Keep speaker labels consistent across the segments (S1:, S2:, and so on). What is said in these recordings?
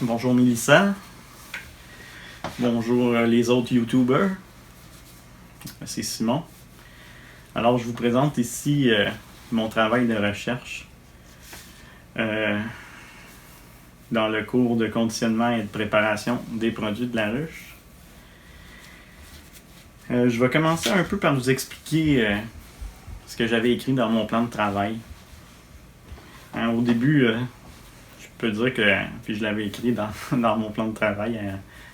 S1: Bonjour Mélissa. Bonjour les autres YouTubers. C'est Simon. Alors je vous présente ici mon travail de recherche dans le cours de conditionnement et de préparation des produits de la ruche. Je vais commencer un peu par vous expliquer ce que j'avais écrit dans mon plan de travail. Au début, je peux dire que, puis je l'avais écrit dans mon plan de travail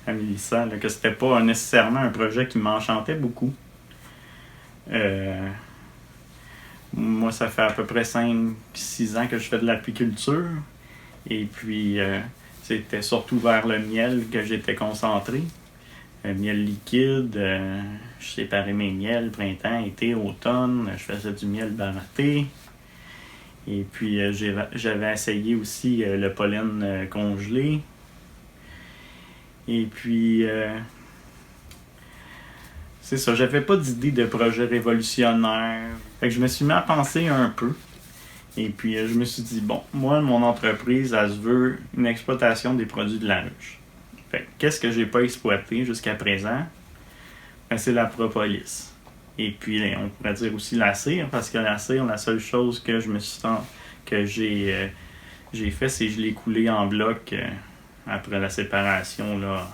S1: à Mélissa, là, que c'était pas nécessairement un projet qui m'enchantait beaucoup. Moi, ça fait à peu près 5-6 ans que je fais de l'apiculture. Et puis, c'était surtout vers le miel que j'étais concentré. Miel liquide, je séparais mes miels, printemps, été, automne, je faisais du miel baraté. Et puis j'avais essayé aussi le pollen congelé. Et puis c'est ça, j'avais pas d'idée de projet révolutionnaire. Fait que je me suis mis à penser un peu. Et puis je me suis dit, bon, moi, mon entreprise, elle se veut une exploitation des produits de la ruche. Fait que qu'est-ce que j'ai pas exploité jusqu'à présent? Ben, c'est la propolis. Et puis, on pourrait dire aussi la cire, parce que la cire, la seule chose que j'ai fait, c'est que je l'ai coulé en bloc après la séparation, là,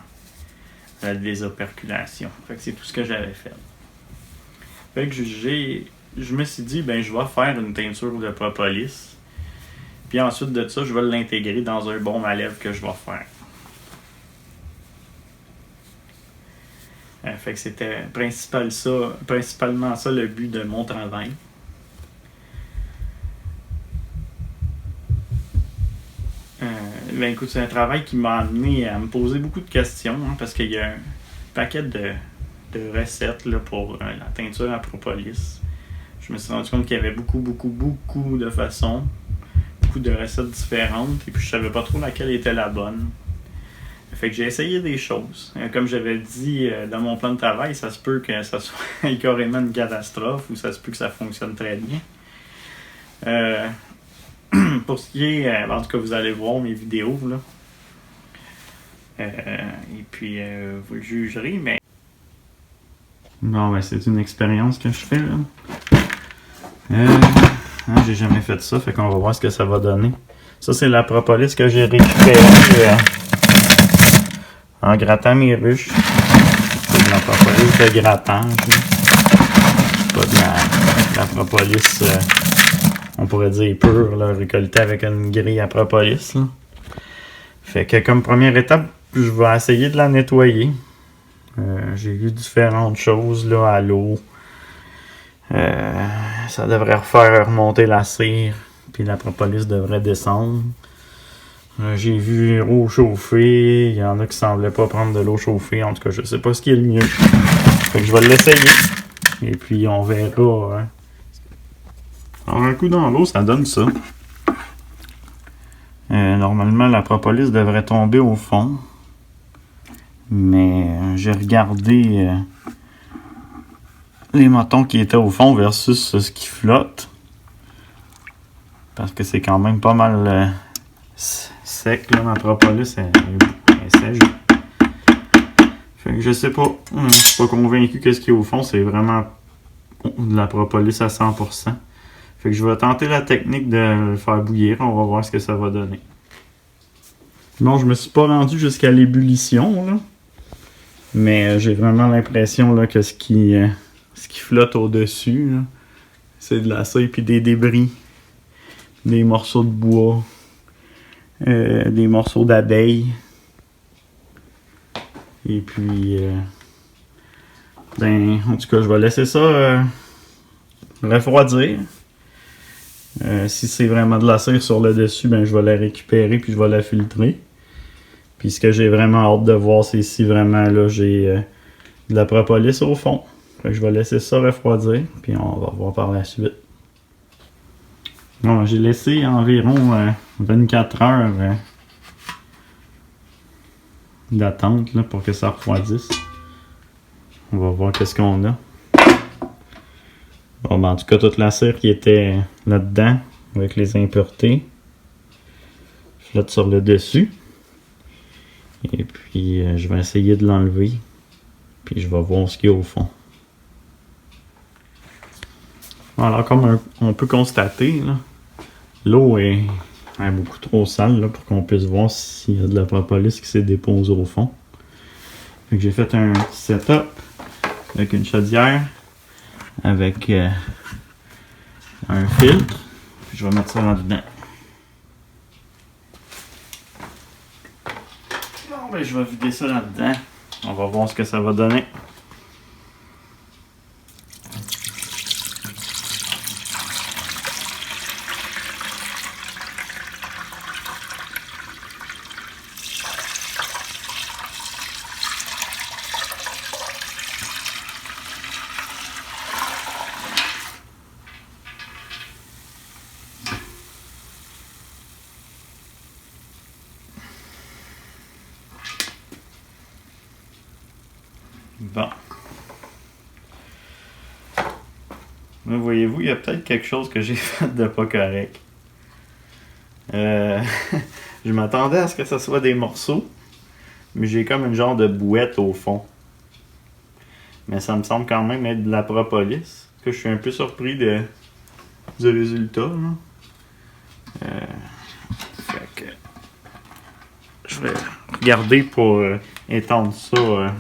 S1: la désoperculation. Fait que c'est tout ce que j'avais fait. Fait que je me suis dit, ben, je vais faire une teinture de propolis. Puis ensuite de ça, je vais l'intégrer dans un baume à lèvres que je vais faire. Fait que c'était principalement ça le but de mon travail. Ben écoute, c'est un travail qui m'a amené à me poser beaucoup de questions, parce qu'il y a un paquet de recettes là, pour la teinture à propolis. Je me suis rendu compte qu'il y avait beaucoup de façons, beaucoup de recettes différentes, et puis je savais pas trop laquelle était la bonne. Fait que j'ai essayé des choses. Comme j'avais dit dans mon plan de travail, ça se peut que ça soit carrément une catastrophe ou ça se peut que ça fonctionne très bien. Pour ce qui est, en tout cas, vous allez voir mes vidéos, là. Et puis, vous le jugerez, mais... Bon, ben, c'est une expérience que je fais, là. J'ai jamais fait ça, fait qu'on va voir ce que ça va donner. Ça, c'est la propolis que j'ai récupérée en grattant mes ruches. C'est de la propolis de grattage. C'est pas de la propolis, on pourrait dire pure, là, récoltée avec une grille à propolis. Là. Fait que comme première étape, je vais essayer de la nettoyer. J'ai vu différentes choses là, à l'eau. Ça devrait refaire remonter la cire. Puis la propolis devrait descendre. J'ai vu l'eau chauffée, il y en a qui semblaient pas prendre de l'eau chauffée, en tout cas je sais pas ce qui est le mieux. Fait que je vais l'essayer. Et puis on verra. Alors un coup dans l'eau, ça donne ça. Normalement la propolis devrait tomber au fond. Mais j'ai regardé les motons qui étaient au fond versus ce qui flotte. Parce que c'est quand même pas mal sec, là, ma propolis est sèche. Fait que je sais pas. Je suis pas convaincu que ce qui est au fond, c'est vraiment de la propolis à 100%. Fait que je vais tenter la technique de le faire bouillir. On va voir ce que ça va donner. Bon, je me suis pas rendu jusqu'à l'ébullition, là. Mais j'ai vraiment l'impression là, que ce qui flotte au-dessus, là, c'est de la cire puis des débris. Des morceaux de bois. Des morceaux d'abeilles. Et puis, ben, en tout cas, je vais laisser ça refroidir. Si c'est vraiment de la cire sur le dessus, ben, je vais la récupérer puis je vais la filtrer. Puis ce que j'ai vraiment hâte de voir, c'est si vraiment là j'ai de la propolis au fond. Fait que je vais laisser ça refroidir puis on va voir par la suite. Bon, j'ai laissé environ 24 heures d'attente là, pour que ça refroidisse. On va voir qu'est-ce qu'on a. Bon, ben, en tout cas, toute la cire qui était là-dedans, avec les impuretés, flotte sur le dessus. Et puis je vais essayer de l'enlever. Puis je vais voir ce qu'il y a au fond. Alors comme on peut constater, l'eau est beaucoup trop sale là, pour qu'on puisse voir s'il y a de la propolis qui s'est déposée au fond. Fait que j'ai fait un petit setup avec une chaudière, avec un filtre. Puis je vais mettre ça là-dedans. Bon, ben, je vais vider ça là-dedans. On va voir ce que ça va donner. Bon. Là, voyez-vous, il y a peut-être quelque chose que j'ai fait de pas correct. Je m'attendais à ce que ce soit des morceaux, mais j'ai comme une genre de bouette au fond. Mais ça me semble quand même être de la propolis, que je suis un peu surpris du résultat. Là. Fait que je vais regarder pour étendre ça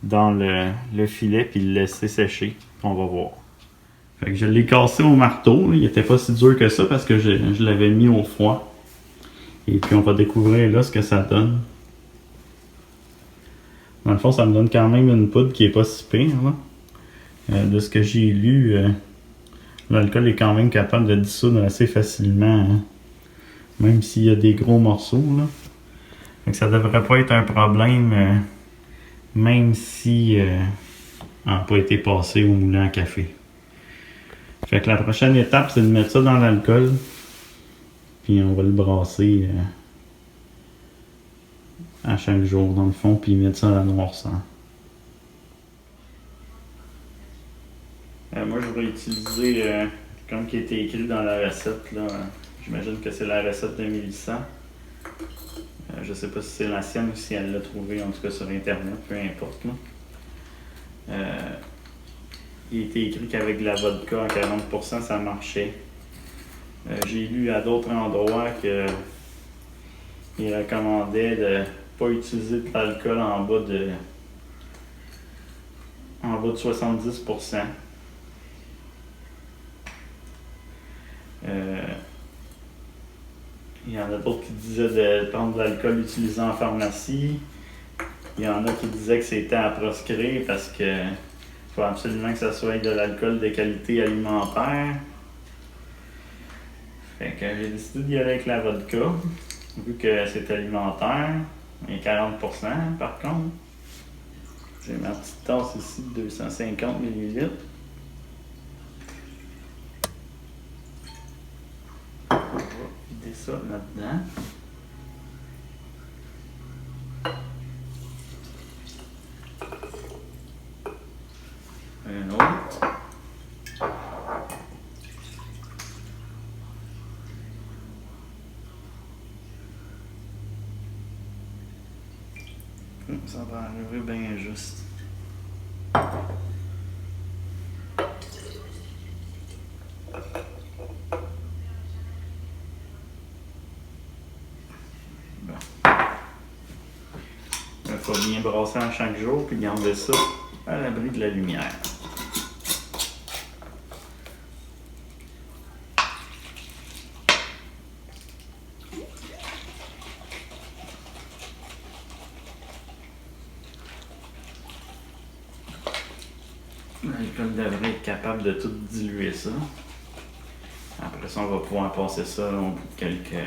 S1: dans le filet puis le laisser sécher. On va voir. Fait que je l'ai cassé au marteau. Là. Il était pas si dur que ça parce que je l'avais mis au froid. Et puis on va découvrir là ce que ça donne. Dans le fond, ça me donne quand même une poudre qui est pas si pire. Là. De ce que j'ai lu, l'alcool est quand même capable de dissoudre assez facilement. Hein. Même s'il y a des gros morceaux. Là. Fait que ça devrait pas être un problème. Même si n'a pas été passé au moulin à café. Fait que la prochaine étape, c'est de mettre ça dans l'alcool. Puis on va le brasser à chaque jour dans le fond, puis mettre ça à la noirceur. Moi, je vais utiliser, comme qui était écrit dans la recette, là, j'imagine que c'est la recette de Mélissa. Je sais pas si c'est la sienne ou si elle l'a trouvé en tout cas sur internet, peu importe. Là. Il était écrit qu'avec de la vodka à 40%, ça marchait. J'ai lu à d'autres endroits qu'il recommandait de ne pas utiliser de l'alcool en bas de 70%. Il y en a d'autres qui disaient de prendre de l'alcool utilisé en pharmacie. Il y en a qui disaient que c'était à proscrire parce que faut absolument que ça soit de l'alcool de qualité alimentaire. Fait que j'ai décidé d'y aller avec la vodka, vu que c'est alimentaire, et 40% par contre. J'ai ma petite tasse ici de 250 ml. On va vider ça là-dedans. Un autre. Ça va arriver bien juste. Bon. Il faut bien brasser à chaque jour puis garder ça à l'abri de la lumière. L'alcool devrait être capable de tout diluer ça. Après ça, on va pouvoir passer ça au bout de quelques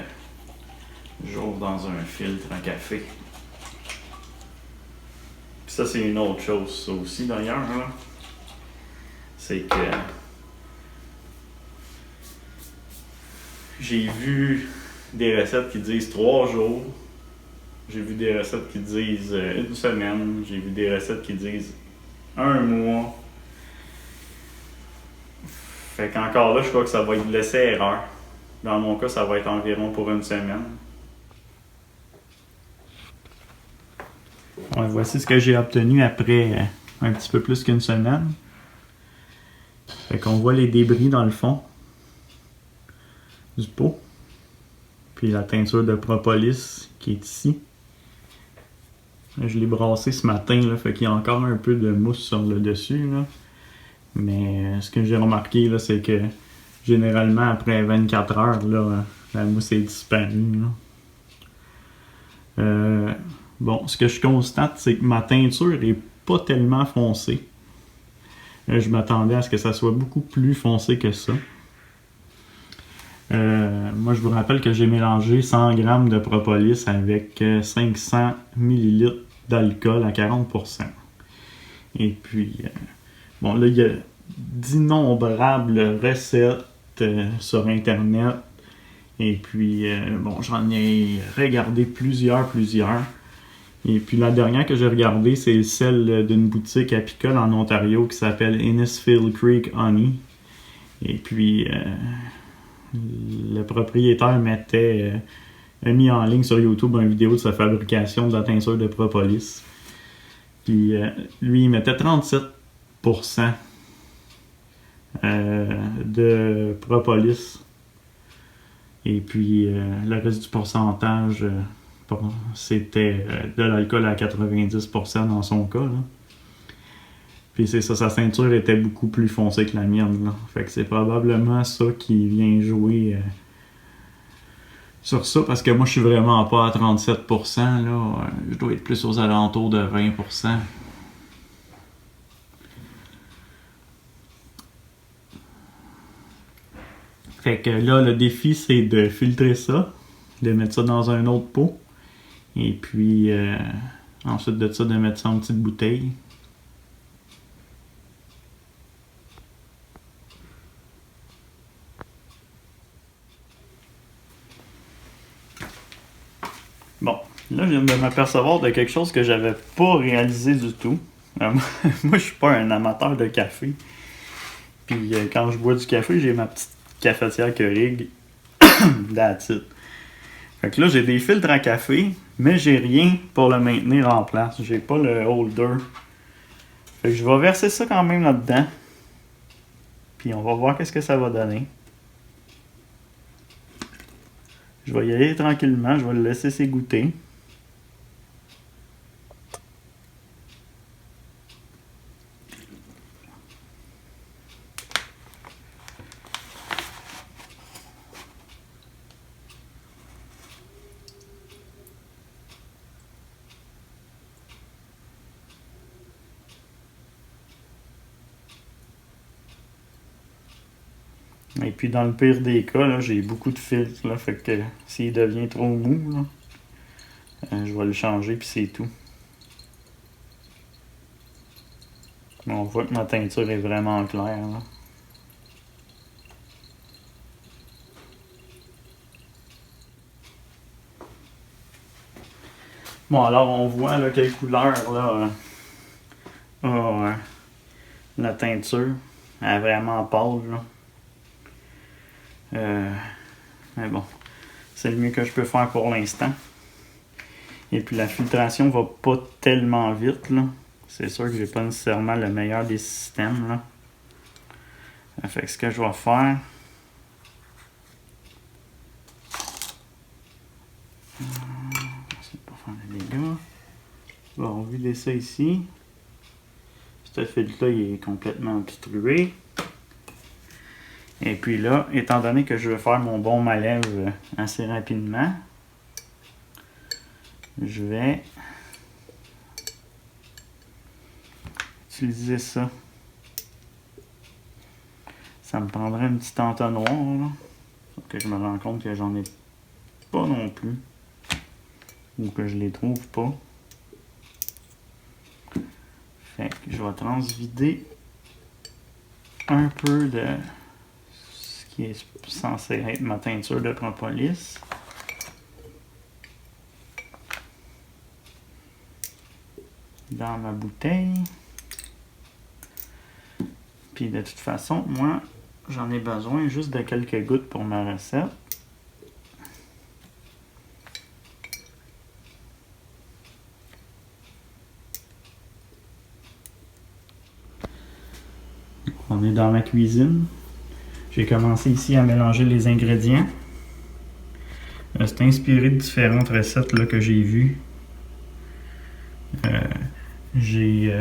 S1: jours dans un filtre à café. Puis ça, c'est une autre chose, ça aussi d'ailleurs. Là. C'est que j'ai vu des recettes qui disent 3 jours. J'ai vu des recettes qui disent 1 semaine. J'ai vu des recettes qui disent 1 mois. Fait qu'encore là, je crois que ça va être laissé erreur. Dans mon cas, ça va être environ pour 1 semaine. Ouais, voici ce que j'ai obtenu après un petit peu plus qu'une semaine. Fait qu'on voit les débris dans le fond du pot. Puis la teinture de propolis qui est ici. Je l'ai brassé ce matin, là, fait qu'il y a encore un peu de mousse sur le dessus. Là. Mais ce que j'ai remarqué, là, c'est que généralement, après 24 heures, là, la mousse est disparue. Bon, ce que je constate, c'est que ma teinture est pas tellement foncée. Je m'attendais à ce que ça soit beaucoup plus foncé que ça. Moi, je vous rappelle que j'ai mélangé 100 g de propolis avec 500 ml d'alcool à 40%. Et puis, bon, là, il y a d'innombrables recettes sur Internet. Et puis, bon, j'en ai regardé plusieurs. Et puis, la dernière que j'ai regardée, c'est celle d'une boutique apicole en Ontario qui s'appelle Innisfil Creek Honey. Et puis, le propriétaire a mis en ligne sur YouTube une vidéo de sa fabrication de la teinture de propolis. Puis, lui, il mettait 37% de propolis. Et puis, le reste du pourcentage, c'était de l'alcool à 90% dans son cas. Là. Puis c'est ça, sa ceinture était beaucoup plus foncée que la mienne. Là. Fait que c'est probablement ça qui vient jouer sur ça, parce que moi, je suis vraiment pas à 37%. Là. Je dois être plus aux alentours de 20%. Fait que là, le défi, c'est de filtrer ça, de mettre ça dans un autre pot. Et puis, ensuite de ça, de mettre ça en petite bouteille. Bon, là, je viens de m'apercevoir de quelque chose que j'avais pas réalisé du tout. Moi, je suis pas un amateur de café. Puis, quand je bois du café, j'ai ma petite cafetière Keurig. That's it. Fait que là, j'ai des filtres à café, mais j'ai rien pour le maintenir en place. J'ai pas le holder. Fait que je vais verser ça quand même là-dedans. Puis on va voir qu'est-ce que ça va donner. Je vais y aller tranquillement, je vais le laisser s'égoutter. Et puis dans le pire des cas, là, j'ai beaucoup de filtres, là, fait que s'il devient trop mou, là, je vais le changer puis c'est tout. On voit que ma teinture est vraiment claire. Là. Bon, alors on voit là, quelle couleur là, la teinture. Elle est vraiment pâle. Là. Mais bon, c'est le mieux que je peux faire pour l'instant. Et puis la filtration va pas tellement vite. Là. C'est sûr que j'ai pas nécessairement le meilleur des systèmes. Là. Fait que ce que je vais faire, c'est pas faire des dégâts. Je vais enlever ça ici. Ce filtre-là, il est complètement obstrué. Et puis là, étant donné que je vais faire mon bon malève assez rapidement, je vais utiliser ça. Ça me prendrait un petit entonnoir, là. Sauf que je me rends compte que j'en ai pas non plus. Ou que je les trouve pas. Fait que je vais transvider un peu de ce qui est censé être ma teinture de propolis. Dans ma bouteille. Puis de toute façon, moi, j'en ai besoin juste de quelques gouttes pour ma recette. On est dans ma cuisine. J'ai commencé ici à mélanger les ingrédients. C'est inspiré de différentes recettes là, que j'ai vues. J'ai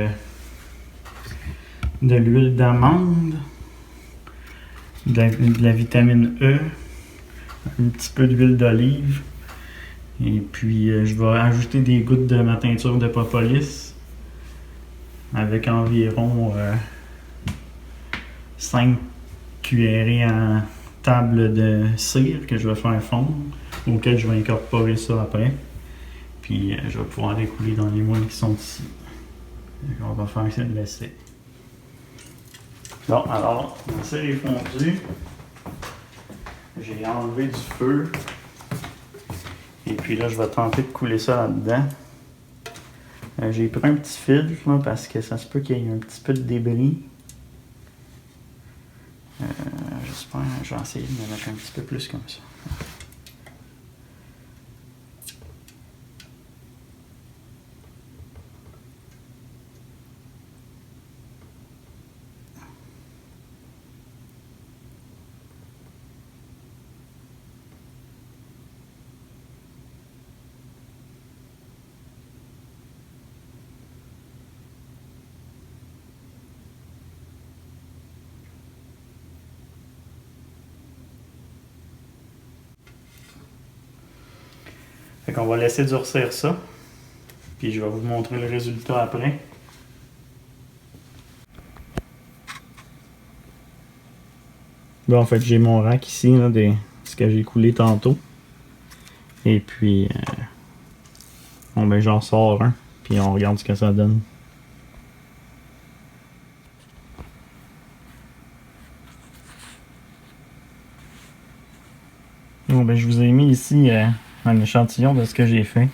S1: de l'huile d'amande, de la vitamine E, un petit peu d'huile d'olive. Et puis je vais ajouter des gouttes de ma teinture de propolis avec environ 5 cuillerées en table de cire que je vais faire fondre, auquel je vais incorporer ça après. Puis je vais pouvoir les couler dans les moines qui sont ici. On va faire ça de l'essai. Bon, alors, la cire est fondue. J'ai enlevé du feu. Et puis là, je vais tenter de couler ça là-dedans. J'ai pris un petit filtre là, parce que ça se peut qu'il y ait un petit peu de débris. J'espère, je vais essayer de me mettre un petit peu plus comme ça. Fait qu'on va laisser durcir ça. Puis je vais vous montrer le résultat après. Bon, en fait, j'ai mon rack ici, là, de ce que j'ai coulé tantôt. Et puis, bon, ben, j'en sors un. Puis on regarde ce que ça donne. Bon, ben, je vous ai mis ici un échantillon de ce que j'ai fait.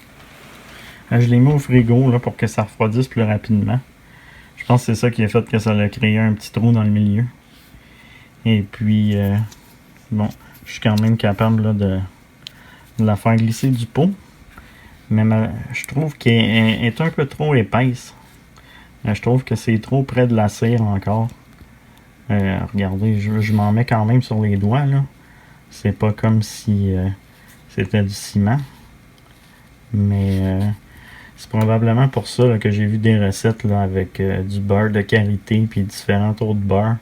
S1: Je l'ai mis au frigo là, pour que ça refroidisse plus rapidement. Je pense que c'est ça qui a fait que ça a créé un petit trou dans le milieu. Et puis, bon, je suis quand même capable là, de la faire glisser du pot. Mais je trouve qu'elle est un peu trop épaisse. Je trouve que c'est trop près de la cire encore. Regardez, je m'en mets quand même sur les doigts. Là. C'est pas comme si c'était du ciment. Mais c'est probablement pour ça là, que j'ai vu des recettes là, avec du beurre de karité puis différents autres beurres.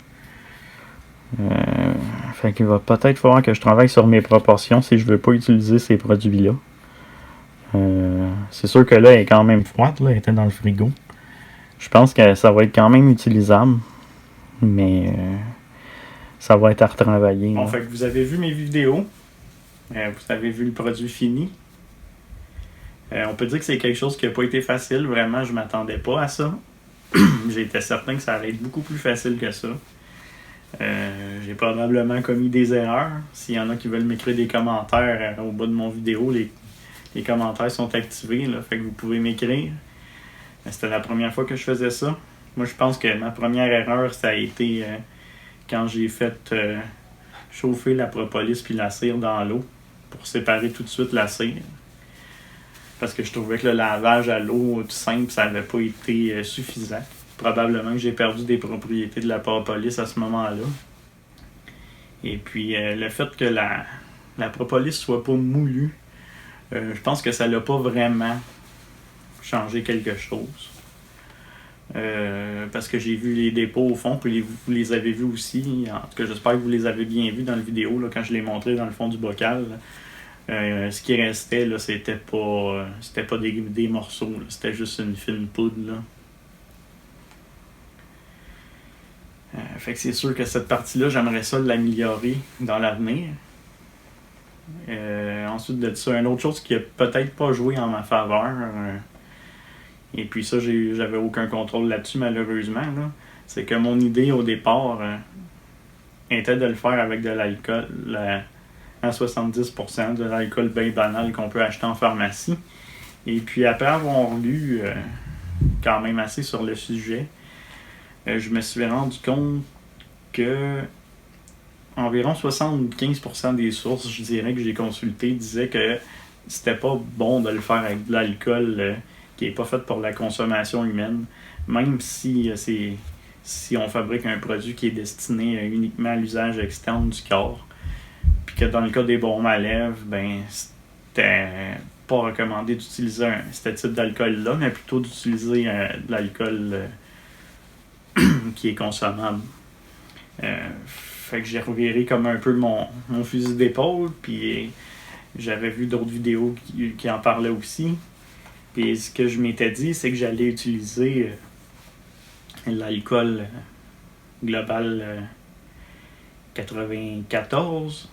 S1: Fait qu'il va peut-être falloir que je travaille sur mes proportions si je veux pas utiliser ces produits-là. C'est sûr que là, elle est quand même froide, là, elle était dans le frigo. Je pense que ça va être quand même utilisable, mais ça va être à retravailler. Bon, fait que vous avez vu mes vidéos, vous avez vu le produit fini. On peut dire que c'est quelque chose qui n'a pas été facile, vraiment, je m'attendais pas à ça. J'étais certain que ça allait être beaucoup plus facile que ça. J'ai probablement commis des erreurs. S'il y en a qui veulent m'écrire des commentaires au bas de mon vidéo, les commentaires sont activés, là, fait que vous pouvez m'écrire. C'était la première fois que je faisais ça. Moi, je pense que ma première erreur, ça a été quand j'ai fait chauffer la propolis puis la cire dans l'eau pour séparer tout de suite la cire. Parce que je trouvais que le lavage à l'eau tout simple, ça n'avait pas été suffisant. Probablement que j'ai perdu des propriétés de la propolis à ce moment-là. Et puis, le fait que la propolis soit pas moulue, je pense que ça l'a pas vraiment changé quelque chose. Parce que j'ai vu les dépôts au fond, puis vous les avez vus aussi. En tout cas, j'espère que vous les avez bien vus dans la vidéo, là, quand je l'ai montré dans le fond du bocal. Ce qui restait, là, c'était pas des morceaux, là, c'était juste une fine poudre. Là. Fait que c'est sûr que cette partie-là, j'aimerais ça l'améliorer dans l'avenir. Ensuite de ça, une autre chose qui a peut-être pas joué en ma faveur, et puis ça, j'avais aucun contrôle là-dessus malheureusement, là, c'est que mon idée au départ était de le faire avec de l'alcool à 70%, de l'alcool bien banal qu'on peut acheter en pharmacie. Et puis après avoir lu quand même assez sur le sujet, je me suis rendu compte que environ 75% des sources, je dirais, que j'ai consultées disaient que c'était pas bon de le faire avec de l'alcool qui n'est pas fait pour la consommation humaine, même si si on fabrique un produit qui est destiné uniquement à l'usage externe du corps. Puis que dans le cas des baumes à lèvres, ben c'était pas recommandé d'utiliser ce type d'alcool-là, mais plutôt d'utiliser de l'alcool qui est consommable. Fait que j'ai reviré comme un peu mon fusil d'épaule, puis j'avais vu d'autres vidéos qui en parlaient aussi. Puis ce que je m'étais dit, c'est que j'allais utiliser l'alcool global 94,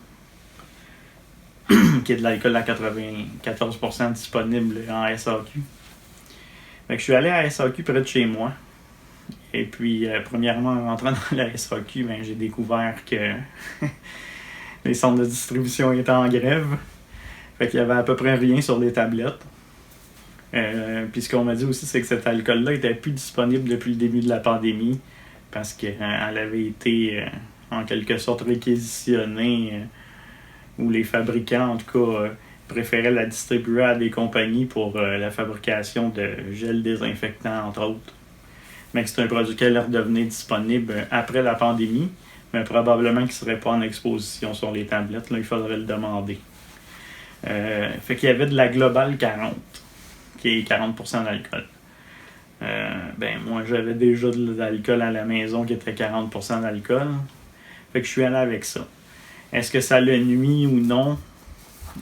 S1: qui est de l'alcool à 94% disponible en SAQ. Fait que je suis allé à SAQ près de chez moi. Et puis, premièrement, en rentrant dans la SAQ, ben, j'ai découvert que les centres de distribution étaient en grève. Fait qu'il y avait à peu près rien sur les tablettes. Puis ce qu'on m'a dit aussi, c'est que cet alcool-là était plus disponible depuis le début de la pandémie parce qu'elle avait été en quelque sorte réquisitionnée où les fabricants, en tout cas, préféraient la distribuer à des compagnies pour la fabrication de gel désinfectant, entre autres. Mais que c'est un produit qui allait redevenir disponible après la pandémie, mais probablement qu'il ne serait pas en exposition sur les tablettes. Là, il faudrait le demander. Fait qu'il y avait de la Global 40, qui est 40% d'alcool. Moi, j'avais déjà de l'alcool à la maison qui était 40% d'alcool. Fait que je suis allé avec ça. Est-ce que ça le nuit ou non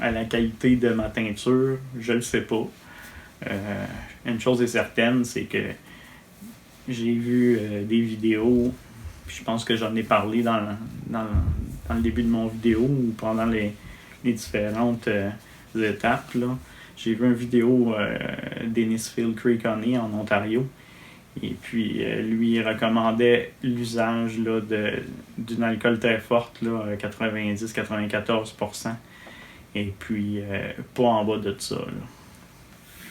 S1: à la qualité de ma teinture? Je le sais pas. Une chose est certaine, c'est que j'ai vu des vidéos, puis je pense que j'en ai parlé dans le début de mon vidéo ou pendant les différentes étapes. Là. J'ai vu une vidéo d'Innisfil Creek Honey en Ontario. Et puis, lui, il recommandait l'usage là, d'une alcool très forte, 90-94%. Et puis, pas en bas de ça. Là.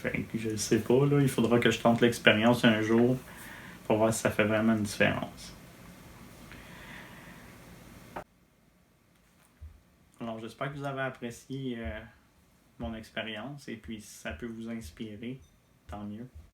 S1: Fait que je sais pas, là, il faudra que je tente l'expérience un jour pour voir si ça fait vraiment une différence. Alors, j'espère que vous avez apprécié mon expérience et puis si ça peut vous inspirer, tant mieux.